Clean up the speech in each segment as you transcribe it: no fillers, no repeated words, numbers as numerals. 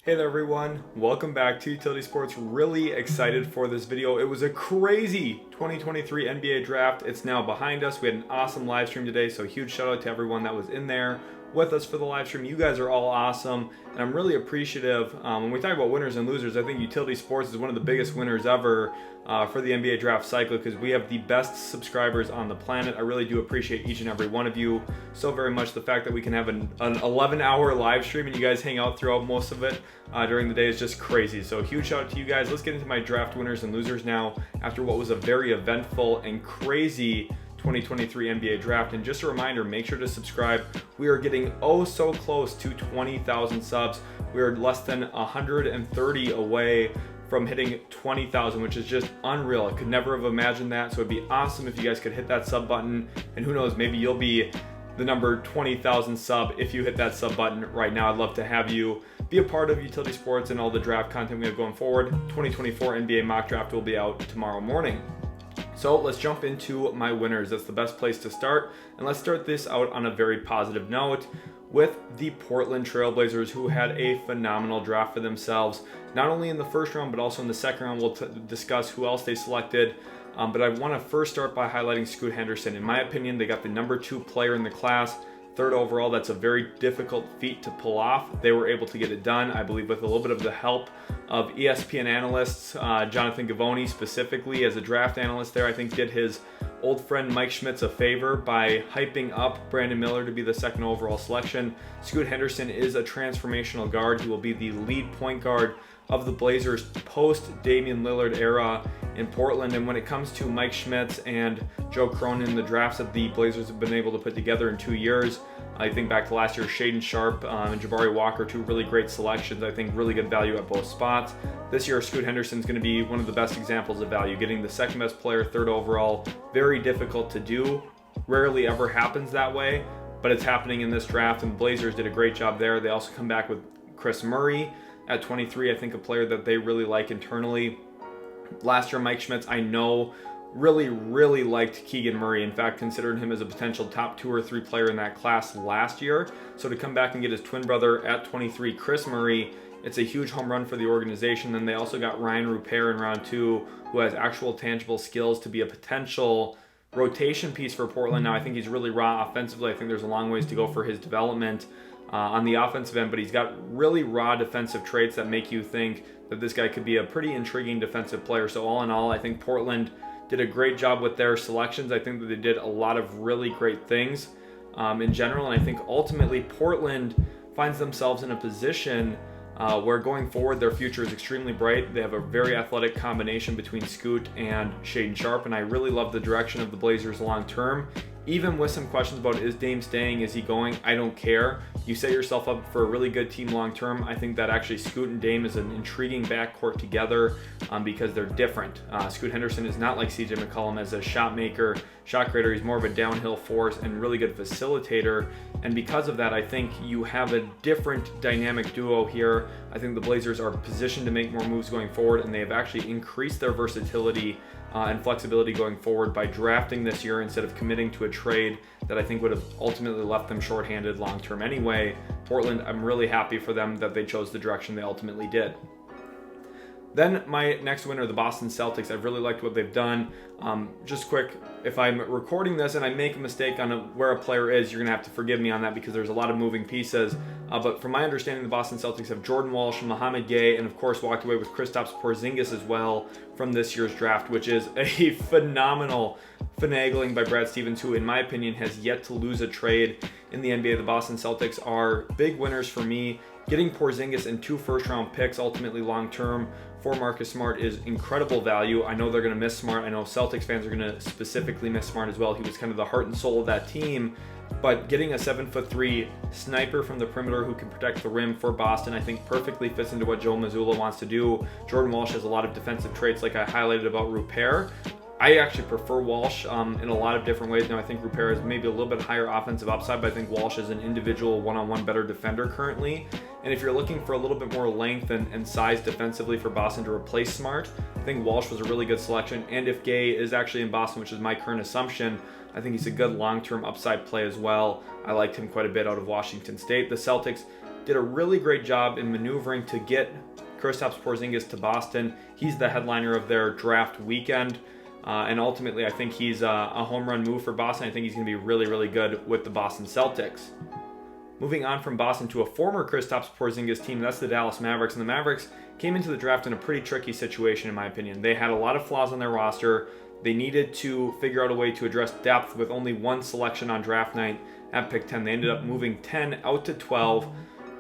Hey there everyone, welcome back to Utility Sports. Really excited for this video. It was a crazy 2023 NBA draft. It's now behind us. We had an awesome live stream today, so huge shout out to everyone that was in there with us for the live stream. You guys are all awesome, and I'm really appreciative. When we talk about winners and losers, I think Utility Sports is one of the biggest winners ever for the NBA draft cycle because we have the best subscribers on the planet. I really do appreciate each and every one of you so very much. The fact that we can have an 11-hour live stream and you guys hang out throughout most of it during the day is just crazy. So huge shout out to you guys. Let's get into my draft winners and losers now after what was a very eventful and crazy 2023 NBA draft. And just a reminder, make sure to subscribe. We are getting so close to 20,000 subs. We are less than 130 away from hitting 20,000, which is just unreal. I could never have imagined that. So it'd be awesome if you guys could hit that sub button. And who knows, maybe you'll be the number 20,000 sub if you hit that sub button right now. I'd love to have you be a part of Utility Sports and all the draft content we have going forward. 2024 NBA mock draft will be out tomorrow morning. So let's jump into my winners. That's the best place to start. And let's start this out on a very positive note with the Portland Trailblazers, who had a phenomenal draft for themselves, not only in the first round, but also in the second round. We'll discuss who else they selected. But I want to first start by highlighting Scoot Henderson. In my opinion, they got the number 2 player in the class, 3rd overall. That's a very difficult feat to pull off. They were able to get it done, I believe, with a little bit of the help of ESPN analysts. Jonathan Givony specifically as a draft analyst there, I think did his old friend Mike Schmitz a favor by hyping up Brandon Miller to be the 2nd overall selection. Scoot Henderson is a transformational guard. He will be the lead point guard of the Blazers post Damian Lillard era in Portland. And when it comes to Mike Schmitz and Joe Cronin, the drafts that the Blazers have been able to put together in 2 years, I think back to last year, Shaedon Sharpe and Jabari Walker, 2 really great selections. I think really good value at both spots. This year, Scoot Henderson is going to be one of the best examples of value, getting the 2nd best player, 3rd overall. Very difficult to do. Rarely ever happens that way, but it's happening in this draft, and the Blazers did a great job there. They also come back with Kris Murray at 23, I think a player that they really like internally. Last year, Mike Schmitz, I know, really liked Keegan Murray. In fact, considered him as a potential top 2 or 3 player in that class last year. So to come back and get his twin brother at 23, Kris Murray, it's a huge home run for the organization. Then they also got Rayan Rupert in round 2, who has actual tangible skills to be a potential rotation piece for Portland. Now, I think he's really raw offensively. I think there's a long ways to go for his development on the offensive end, but he's got really raw defensive traits that make you think that this guy could be a pretty intriguing defensive player. So all in all, I think Portland did a great job with their selections. I think that they did a lot of really great things in general, and I think ultimately Portland finds themselves in a position where going forward their future is extremely bright. They have a very athletic combination between Scoot and Shaedon Sharpe, and I really love the direction of the Blazers long term. Even with some questions about is Dame staying, is he going, I don't care. You set yourself up for a really good team long term. I think that actually Scoot and Dame is an intriguing backcourt together because they're different. Scoot Henderson is not like CJ McCollum as a shot maker, shot creator. He's more of a downhill force and really good facilitator. And because of that, I think you have a different dynamic duo here. I think the Blazers are positioned to make more moves going forward, and they have actually increased their versatility and flexibility going forward by drafting this year instead of committing to a trade that I think would have ultimately left them shorthanded long term anyway. Portland, I'm really happy for them that they chose the direction they ultimately did. Then my next winner, the Boston Celtics. I've really liked what they've done. Just quick, if I'm recording this and I make a mistake on where a player is, you're going to have to forgive me on that because there's a lot of moving pieces. But from my understanding, the Boston Celtics have Jordan Walsh, Mouhamed, Gueye, and of course walked away with Kristaps, Porzingis as well from this year's draft, which is a phenomenal finagling by Brad Stevens, who in my opinion has yet to lose a trade in the NBA. The Boston Celtics are big winners for me. Getting Porzingis and 2 first-round picks ultimately long-term for Marcus Smart is incredible value. I know they're going to miss Smart. I know Celtics fans are going to specifically miss Smart as well. He was kind of the heart and soul of that team. But getting a 7'3" sniper from the perimeter who can protect the rim for Boston, I think perfectly fits into what Joe Mazzulla wants to do. Jordan Walsh has a lot of defensive traits like I highlighted about Rupert. I actually prefer Walsh in a lot of different ways. Now, I think Rupert is maybe a little bit higher offensive upside, but I think Walsh is an individual one-on-one better defender currently. And if you're looking for a little bit more length and size defensively for Boston to replace Smart, I think Walsh was a really good selection. And if Gueye is actually in Boston, which is my current assumption, I think he's a good long-term upside play as well. I liked him quite a bit out of Washington State. The Celtics did a really great job in maneuvering to get Kristaps Porzingis to Boston. He's the headliner of their draft weekend. And ultimately, I think he's a home run move for Boston. I think he's going to be really, really good with the Boston Celtics. Moving on from Boston to a former Kristaps Porzingis team, that's the Dallas Mavericks. And the Mavericks came into the draft in a pretty tricky situation, in my opinion. They had a lot of flaws on their roster. They needed to figure out a way to address depth with only one selection on draft night at pick 10. They ended up moving 10 out to 12,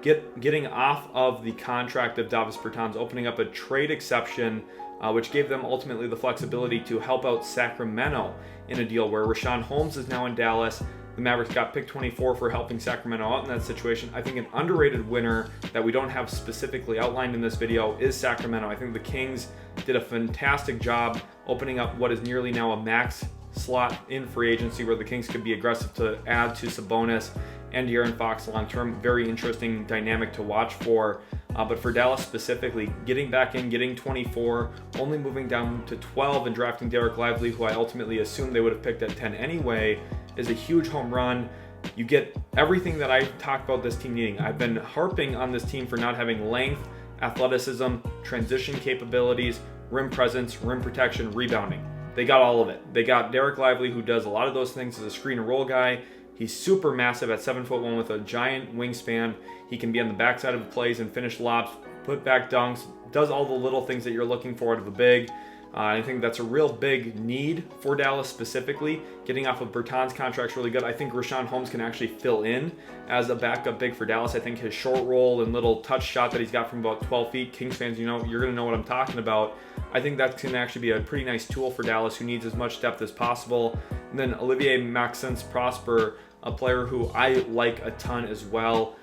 getting off of the contract of Davis Bertans, opening up a trade exception, which gave them ultimately the flexibility to help out Sacramento in a deal where Richaun Holmes is now in Dallas. The Mavericks got pick 24 for helping Sacramento out in that situation. I think an underrated winner that we don't have specifically outlined in this video is Sacramento. I think the Kings did a fantastic job opening up what is nearly now a max slot in free agency where the Kings could be aggressive to add to Sabonis and De'Aaron Fox long term. Very interesting dynamic to watch for. But for Dallas specifically, getting back in, getting 24, only moving down to 12 and drafting Dereck Lively, who I ultimately assumed they would have picked at 10 anyway, is a huge home run. You get everything that I talked about this team needing. I've been harping on this team for not having length, athleticism, transition capabilities, rim presence, rim protection, rebounding. They got all of it. They got Dereck Lively, who does a lot of those things as a screen and roll guy. He's super massive at 7'1" with a giant wingspan. He can be on the backside of plays and finish lobs, put back dunks, does all the little things that you're looking for out of a big. I think that's a real big need for Dallas specifically. Getting off of Bertans' contract's really good. I think Richaun Holmes can actually fill in as a backup big for Dallas. I think his short roll and little touch shot that he's got from about 12 feet, Kings fans, you're going to know what I'm talking about. I think that can actually be a pretty nice tool for Dallas, who needs as much depth as possible. And then Olivier Maxence Prosper, a player who I like a ton as well.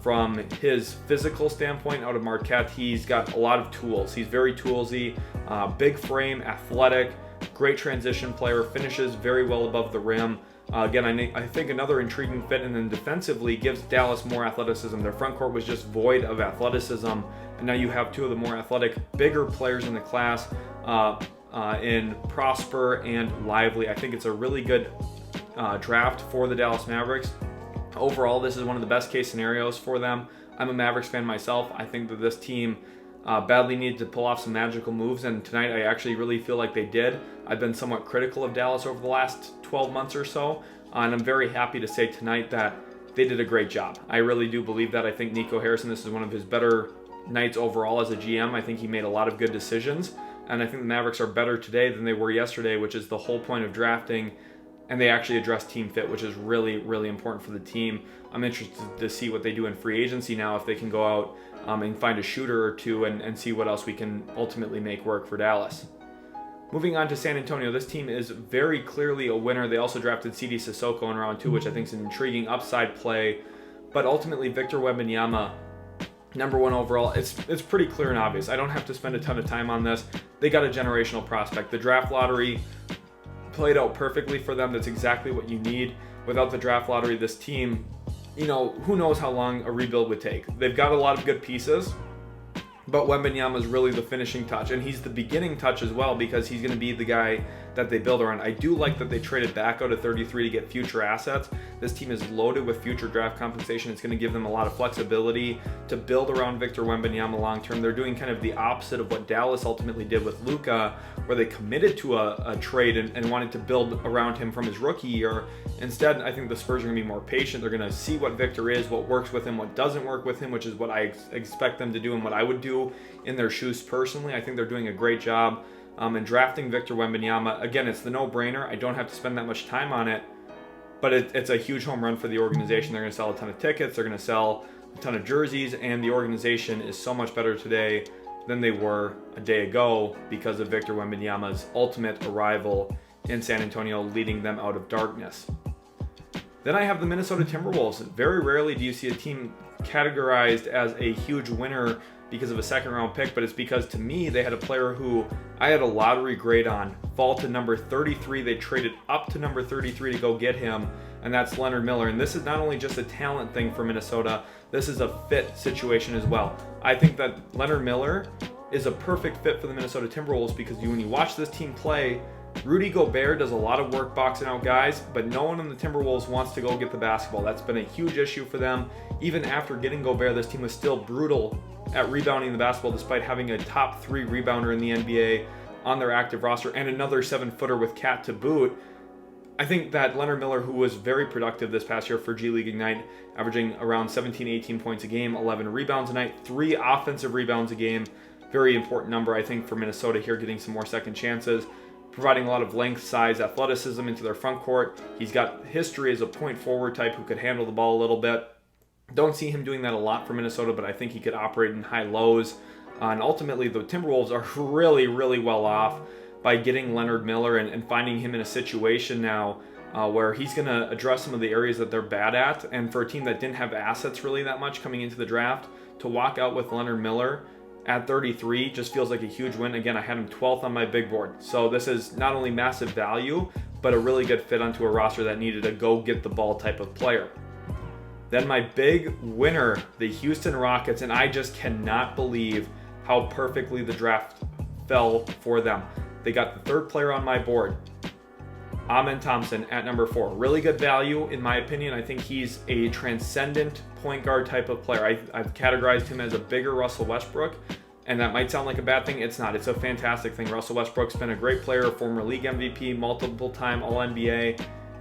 From his physical standpoint out of Marquette, he's got a lot of tools. He's very toolsy, big frame, athletic, great transition player, finishes very well above the rim. Again, I think another intriguing fit, and then defensively gives Dallas more athleticism. Their front court was just void of athleticism, and now you have two of the more athletic, bigger players in the class in Prosper and Lively. I think it's a really good draft for the Dallas Mavericks. Overall, this is one of the best case scenarios for them. I'm a Mavericks fan myself. I think that this team badly needed to pull off some magical moves, and tonight I actually really feel like they did. I've been somewhat critical of Dallas over the last 12 months or so, and I'm very happy to say tonight that they did a great job. I really do believe that. I think Nico Harrison, this is one of his better nights overall as a GM. I think he made a lot of good decisions, and I think the Mavericks are better today than they were yesterday, which is the whole point of drafting. And they actually address team fit, which is really, really important for the team. I'm interested to see what they do in free agency now, if they can go out and find a shooter or two and see what else we can ultimately make work for Dallas. Moving on to San Antonio, this team is very clearly a winner. They also drafted Sidy Cissoko in round 2, which I think is an intriguing upside play. But ultimately, Victor Wembanyama, number 1 overall, it's pretty clear and obvious. I don't have to spend a ton of time on this. They got a generational prospect. The draft lottery played out perfectly for them. That's exactly what you need. Without the draft lottery, this team, who knows how long a rebuild would take. They've got a lot of good pieces, but Wembanyama is really the finishing touch, and he's the beginning touch as well, because he's going to be the guy that they build around. I do like that they traded back out of 33 to get future assets. This team is loaded with future draft compensation. It's going to give them a lot of flexibility to build around Victor Wembanyama long term. They're doing kind of the opposite of what Dallas ultimately did with Luka, where they committed to a trade and wanted to build around him from his rookie year. Instead, I think the Spurs are going to be more patient. They're going to see what Victor is, what works with him, what doesn't work with him, which is what I expect them to do and what I would do in their shoes personally. I think they're doing a great job. And drafting Victor Wembanyama, again, it's the no-brainer. I don't have to spend that much time on it, but it's a huge home run for the organization. They're going to sell a ton of tickets. They're going to sell a ton of jerseys, and the organization is so much better today than they were a day ago because of Victor Wembanyama's ultimate arrival in San Antonio, leading them out of darkness. Then I have the Minnesota Timberwolves. Very rarely do you see a team categorized as a huge winner because of a second-round pick, but it's because, to me, they had a player who I had a lottery grade on fall to number 33. They traded up to number 33 to go get him, and that's Leonard Miller. And this is not only just a talent thing for Minnesota, this is a fit situation as well. I think that Leonard Miller is a perfect fit for the Minnesota Timberwolves because when you watch this team play, Rudy Gobert does a lot of work boxing out guys, but no one in the Timberwolves wants to go get the basketball. That's been a huge issue for them. Even after getting Gobert, this team was still brutal at rebounding the basketball despite having a top 3 rebounder in the NBA on their active roster and another 7-footer with Cat to boot. I think that Leonard Miller, who was very productive this past year for G League Ignite, averaging around 17, 18 points a game, 11 rebounds a night, 3 offensive rebounds a game. Very important number, I think, for Minnesota here, getting some more second chances, providing a lot of length, size, athleticism into their front court. He's got history as a point forward type who could handle the ball a little bit. Don't see him doing that a lot for Minnesota, but I think he could operate in high lows. And ultimately, the Timberwolves are really, really well off by getting Leonard Miller and finding him in a situation now where he's going to address some of the areas that they're bad at. And for a team that didn't have assets really that much coming into the draft, to walk out with Leonard Miller at 33 just feels like a huge win. Again, I had him 12th on my big board. So this is not only massive value, but a really good fit onto a roster that needed a go-get-the-ball type of player. Then my big winner, the Houston Rockets, and I just cannot believe how perfectly the draft fell for them. They got the 3rd player on my board, Thompson at number 4. Really good value, in my opinion. I think he's a transcendent point guard type of player. I've categorized him as a bigger Russell Westbrook, and that might sound like a bad thing. It's not. It's a fantastic thing. Russell Westbrook's been a great player, former league MVP, multiple-time All-NBA.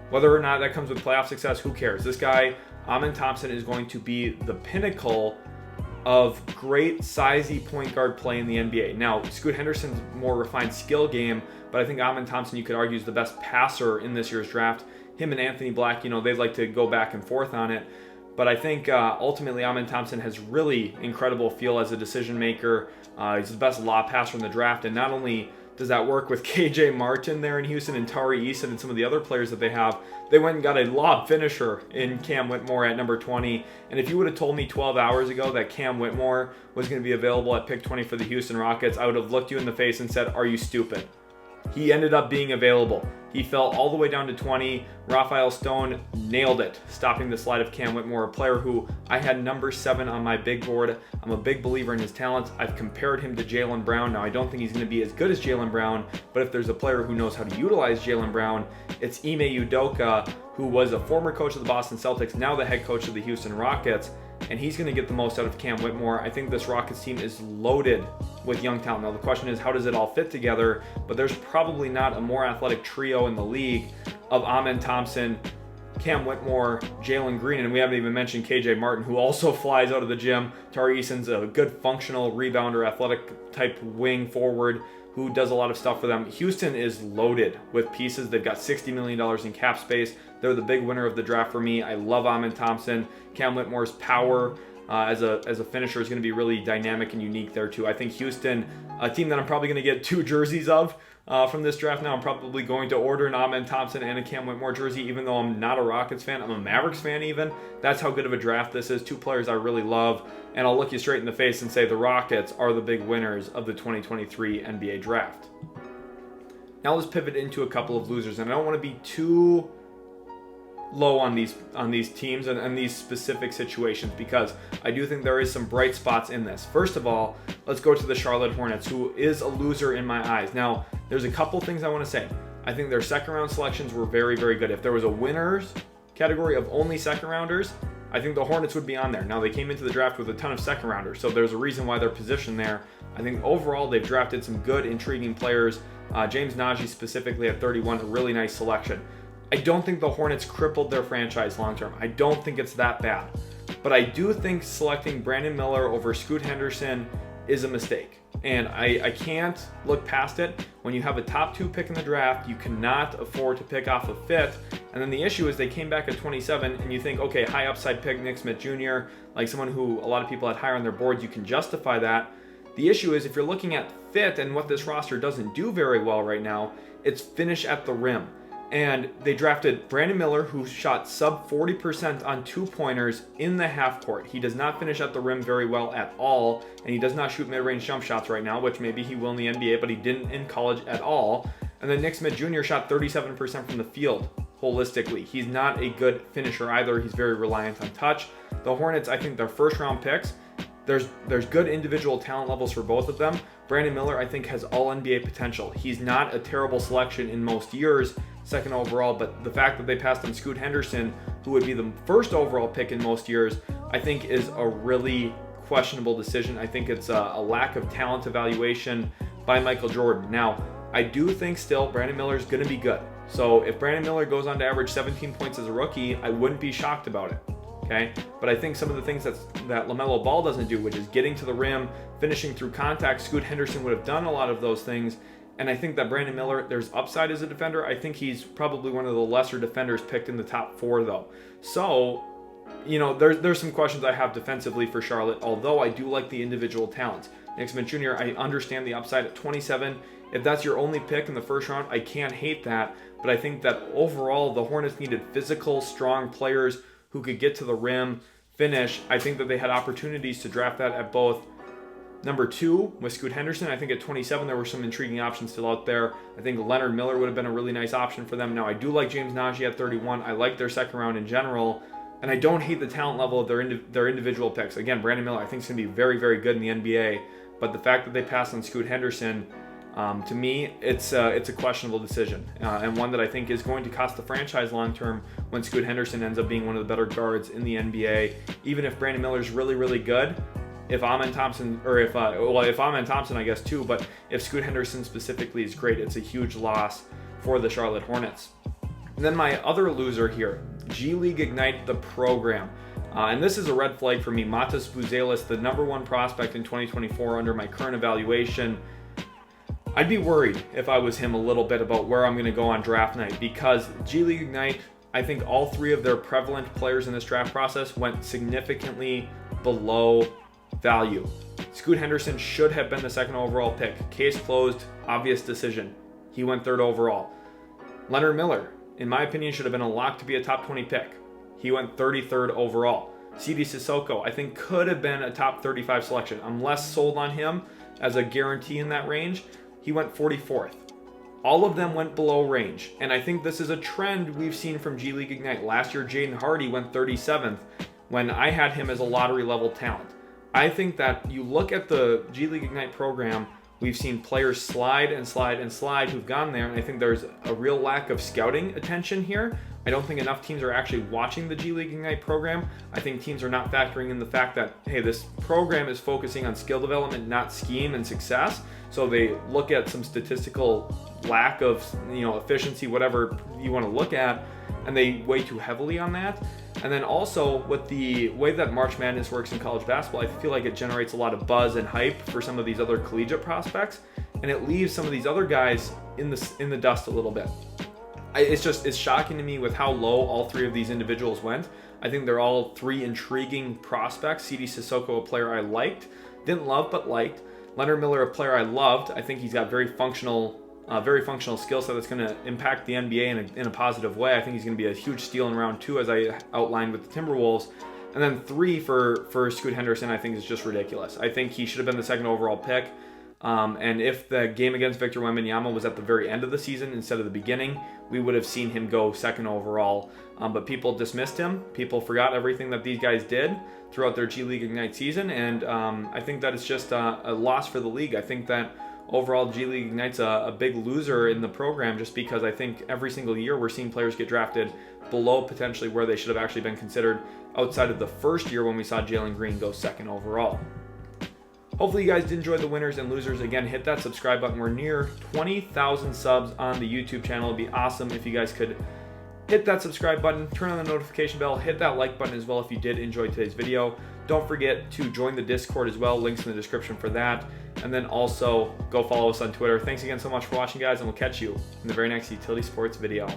Whether or not that comes with playoff success, who cares? This guy, Thompson, is going to be the pinnacle of great sizey point guard play in the NBA. Now, Scoot Henderson's more refined skill game, but I think Thompson, you could argue, is the best passer in this year's draft. Him and Anthony Black, they'd like to go back and forth on it. But I think ultimately Thompson has really incredible feel as a decision maker. He's the best lob passer in the draft, and not only does that work with KJ Martin there in Houston and Tari Eason and some of the other players that they have, they went and got a lob finisher in Cam Whitmore at number 20. And if you would have told me 12 hours ago that Cam Whitmore was going to be available at pick 20 for the Houston Rockets, I would have looked you in the face and said, "Are you stupid?" He ended up being available. He fell all the way down to 20. Raphael Stone nailed it, stopping the slide of Cam Whitmore, a player who I had number 7 on my big board. I'm a big believer in his talents. I've compared him to Jaylen Brown. Now, I don't think he's going to be as good as Jaylen Brown, but if there's a player who knows how to utilize Jaylen Brown, it's Ime Udoka, who was a former coach of the Boston Celtics, now the head coach of the Houston Rockets, and he's going to get the most out of Cam Whitmore. I think this Rockets team is loaded with young talent. Now, the question is, how does it all fit together? But there's probably not a more athletic trio in the league of Thompson, Cam Whitmore, Jalen Green, and we haven't even mentioned KJ Martin, who also flies out of the gym. Tari Eason's a good functional rebounder, athletic type wing forward who does a lot of stuff for them. Houston is loaded with pieces. They've got $60 million in cap space. They're the big winner of the draft for me. I love Thompson. Cam Whitmore's power as a finisher is going to be really dynamic and unique there too. I think Houston, a team that I'm probably going to get 2 jerseys of from this draft now. I'm probably going to order an Thompson and a Cam Whitmore jersey, even though I'm not a Rockets fan. I'm a Mavericks fan even. That's how good of a draft this is. 2 players I really love. And I'll look you straight in the face and say the Rockets are the big winners of the 2023 NBA draft. Now let's pivot into a couple of losers. And I don't want to be too low on these teams and these specific situations, because I do think there is some bright spots in this. First of all, let's go to the Charlotte Hornets, who is a loser in my eyes. Now, there's a couple things I want to say. I think their second round selections were very, very good. If there was a winners category of only second rounders, I think the Hornets would be on there. Now, they came into the draft with a ton of second rounders, so there's a reason why they're positioned there. I think overall they've drafted some good, intriguing players. James Najee specifically at 31, a really nice selection. I don't think the Hornets crippled their franchise long term. I don't think it's that bad. But I do think selecting Brandon Miller over Scoot Henderson is a mistake. And I can't look past it. When you have a top 2 pick in the draft, you cannot afford to pick off a fit. And then the issue is they came back at 27, and you think, okay, high upside pick, Nick Smith Jr., like someone who a lot of people had higher on their boards, you can justify that. The issue is if you're looking at fit and what this roster doesn't do very well right now, it's finish at the rim. And they drafted Brandon Miller, who shot sub 40% on 2-pointers in the half court. He does not finish at the rim very well at all, and he does not shoot mid-range jump shots right now, which maybe he will in the NBA, but he didn't in college at all. And then Nick Smith Jr. shot 37% from the field holistically. He's not a good finisher either. He's very reliant on touch. The Hornets, I think their first-round picks, there's good individual talent levels for both of them, Brandon Miller, I think, has all NBA potential. He's not a terrible selection in most years, second overall, but the fact that they passed on Scoot Henderson, who would be the first overall pick in most years, I think is a really questionable decision. I think it's a lack of talent evaluation by Michael Jordan. Now, I do think still Brandon Miller is going to be good. So if Brandon Miller goes on to average 17 points as a rookie, I wouldn't be shocked about it. Okay, but I think some of the things that LaMelo Ball doesn't do, which is getting to the rim, finishing through contact, Scoot Henderson would have done a lot of those things. And I think that Brandon Miller, there's upside as a defender. I think he's probably one of the lesser defenders picked in the top 4, though. So, you know, there's some questions I have defensively for Charlotte, although I do like the individual talents. Nick Smith Jr., I understand the upside at 27. If that's your only pick in the first round, I can't hate that. But I think that overall, the Hornets needed physical, strong players who could get to the rim, finish. I think that they had opportunities to draft that at both number 2 with Scoot Henderson. I think at 27 there were some intriguing options still out there. I think Leonard Miller would have been a really nice option for them. Now I do like James Najee at 31. I like their second round in general, and I don't hate the talent level of their individual picks. Again, Brandon Miller I think is going to be very, very good in the NBA, but the fact that they passed on Scoot Henderson, to me, it's a questionable decision, and one that I think is going to cost the franchise long term when Scoot Henderson ends up being one of the better guards in the NBA. Even if Brandon Miller is really, really good, if Thompson, I guess too, but if Scoot Henderson specifically is great, it's a huge loss for the Charlotte Hornets. And then my other loser here, G League Ignite, the program. And this is a red flag for me. Matas Buzelis, the number 1 prospect in 2024 under my current evaluation. I'd be worried if I was him a little bit about where I'm going to go on draft night, because G League Ignite, I think all 3 of their prevalent players in this draft process went significantly below value. Scoot Henderson should have been the 2nd overall pick. Case closed, obvious decision. He went 3rd overall. Leonard Miller, in my opinion, should have been a lock to be a top 20 pick. He went 33rd overall. Sidy Cissoko, I think, could have been a top 35 selection. I'm less sold on him as a guarantee in that range. He went 44th. All of them went below range, and I think this is a trend we've seen from G League Ignite. Last year, Jaden Hardy went 37th when I had him as a lottery level talent. I think that you look at the G League Ignite program, we've seen players slide and slide and slide who've gone there, and I think there's a real lack of scouting attention here. I don't think enough teams are actually watching the G League Ignite program. I think teams are not factoring in the fact that, hey, this program is focusing on skill development, not scheme and success. So they look at some statistical lack of, efficiency, whatever you want to look at, and they weigh too heavily on that. And then also with the way that March Madness works in college basketball, I feel like it generates a lot of buzz and hype for some of these other collegiate prospects, and it leaves some of these other guys in the dust a little bit. It's shocking to me with how low all 3 of these individuals went. I think they're all 3 intriguing prospects. Sidy Cissoko, a player I liked, didn't love but liked. Leonard Miller, a player I loved. I think he's got very functional skill set that's going to impact the NBA in a positive way. I think he's going to be a huge steal in round 2, as I outlined with the Timberwolves. And then 3 for Scoot Henderson, I think is just ridiculous. I think he should have been the 2nd overall pick. And if the game against Victor Wembanyama was at the very end of the season instead of the beginning, we would have seen him go 2nd overall. But people dismissed him. People forgot everything that these guys did throughout their G League Ignite season. And I think that it's just a loss for the league. I think that overall G League Ignite's a big loser in the program, just because I think every single year we're seeing players get drafted below potentially where they should have actually been considered, outside of the first year when we saw Jalen Green go 2nd overall. Hopefully you guys did enjoy the winners and losers. Again, hit that subscribe button. We're near 20,000 subs on the YouTube channel. It'd be awesome if you guys could hit that subscribe button, turn on the notification bell, hit that like button as well if you did enjoy today's video. Don't forget to join the Discord as well. Links in the description for that. And then also go follow us on Twitter. Thanks again so much for watching, guys, and we'll catch you in the very next Utility Sports video.